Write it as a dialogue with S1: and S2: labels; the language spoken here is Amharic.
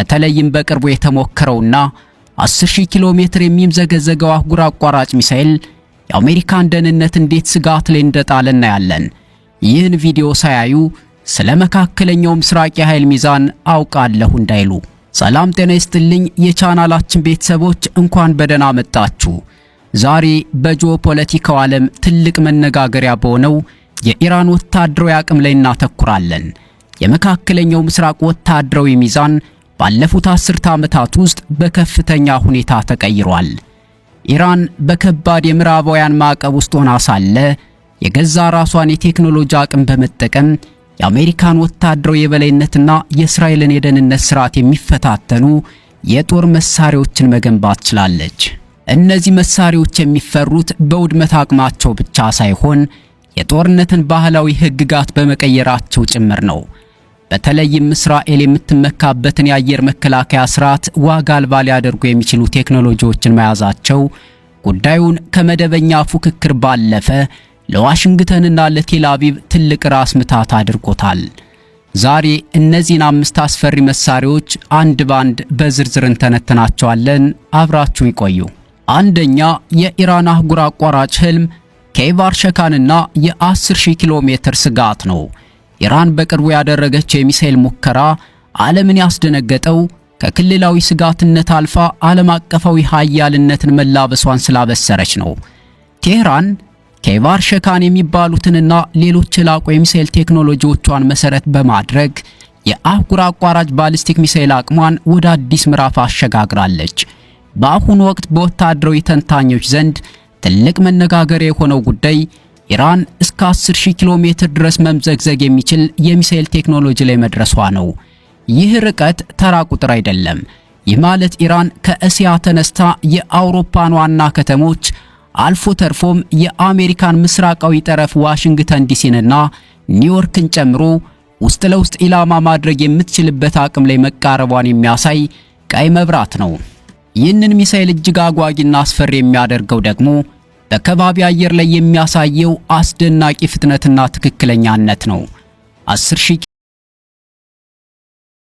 S1: በተለይም በቅርቡ የተሞከረውና 10,000 ኪሎ ሜትር የሚምዘገዘገው አህጉር አቋራጭ ሚሳኤል የአሜሪካን ደህንነት እንዴት ስጋት ላይ እንደጣለ እናያለን። ይህን ቪዲዮ ሳያዩ ስለ መካከለኛው ምስራቅ የኃይል ሚዛን አውቃለሁ እንዳይሉ። ሰላም ጤና ይስጥልኝ የቻናላችን ቤተሰቦች፣ እንኳን በደህና መጣችሁ። ዛሬ በጂኦፖለቲካው ዓለም ትልቅ መነጋገሪያ በሆነው የኢራን ወታደራዊ አቅም ላይ እናተኩራለን። የመካከለኛው ምስራቅ ወታደራዊ ሚዛን ባለፉት 10 ዓመታት ውስጥ በከፍተኛ ሁኔታ ተቀይሯል። ኢራን በከባድ የምዕራባውያን ማዕቀብ ውስጥ ሆና ሳለ የገዛ ራሷን የቴክኖሎጂ አቅም በመጠቀም የአሜሪካን ወታደራዊ የበላይነትና የእስራኤልን የደህንነት ስርዓት የሚፈታተኑ የጦር መሳሪያዎችን መገንባት ችላለች። እነዚህ መሳሪያዎች የሚፈሩት በውድመት አቅማቸው ብቻ ሳይሆን የጦርነትን ባህላዊ ህግጋት በመቀየራቸው ጭምር ነው። በተለይም እስራኤል የምትመካበትን የአየር መከላከያ ስርዓት ዋጋ አልባ ሊያደርጉ የሚችሉ ቴክኖሎጂዎችን መያዛቸው ጉዳዩን ከመደበኛ ፉክክር ባለፈ ለዋሽንግተንና ለቴል አቪቭ ትልቅ ራስ ምታት አድርጎታል። ዛሬ እነዚህን 5 አስፈሪ መሳሪያዎች አንድ ባንድ በዝርዝር እንተነትናቸዋለን። አብራችሁን ይቆዩ። አንደኛ፣ የኢራን አህጉር አቋራጭ ህልም ኬይቫር ሸካንና የ10,000 ኪሎ ሜትር ስጋት ነው። ኢራን በቅርቡ ያደረገችው የሚሳኤል ሙከራ ዓለምን ያስደነገጠው ከክልላዊ ስጋትነት አልፋ ዓለም አቀፋዊ ኃያልነትን መላበሷን ስላበሰረች ነው። ቴህራን ኬይቫር ሸካን የሚባሉትንና ሌሎች የላቁ የሚሳኤል ቴክኖሎጂዎቿን መሰረት በማድረግ የአህጉር አቋራጭ ባሊስቲክ ሚሳኤል አቅሟን ወደ አዲስ ምዕራፍ አሸጋግራለች። በአሁኑ ወቅት በወታደራዊ ተንታኞች ዘንድ ትልቅ መነጋገሪያ የሆነው ጉዳይ ኢራን እስከ 10,000 ኪሎ ሜትር ድረስ መምዘግዘግ የሚችል የሚሳኤል ቴክኖሎጂ ላይ መድረሷ ነው። ይህ ርቀት ተራ ቁጥር አይደለም። ይህ ማለት ኢራን ከእስያ ተነስታ የአውሮፓን ዋና ከተሞች አልፎ ተርፎም የአሜሪካን ምስራቃዊ ጠረፍ ዋሽንግተን ዲሲንና ኒውዮርክን ጨምሮ ውስጥ ለውስጥ ኢላማ ማድረግ የምትችልበት አቅም ላይ መቃረቧን የሚያሳይ ቀይ መብራት ነው። ይህንን ሚሳኤል እጅግ አጓጊና አስፈሪ የሚያደርገው ደግሞ በከባቢ አየር ላይ የሚያሳየው አስደናቂ ፍጥነትና ትክክለኛነት ነው። 10,000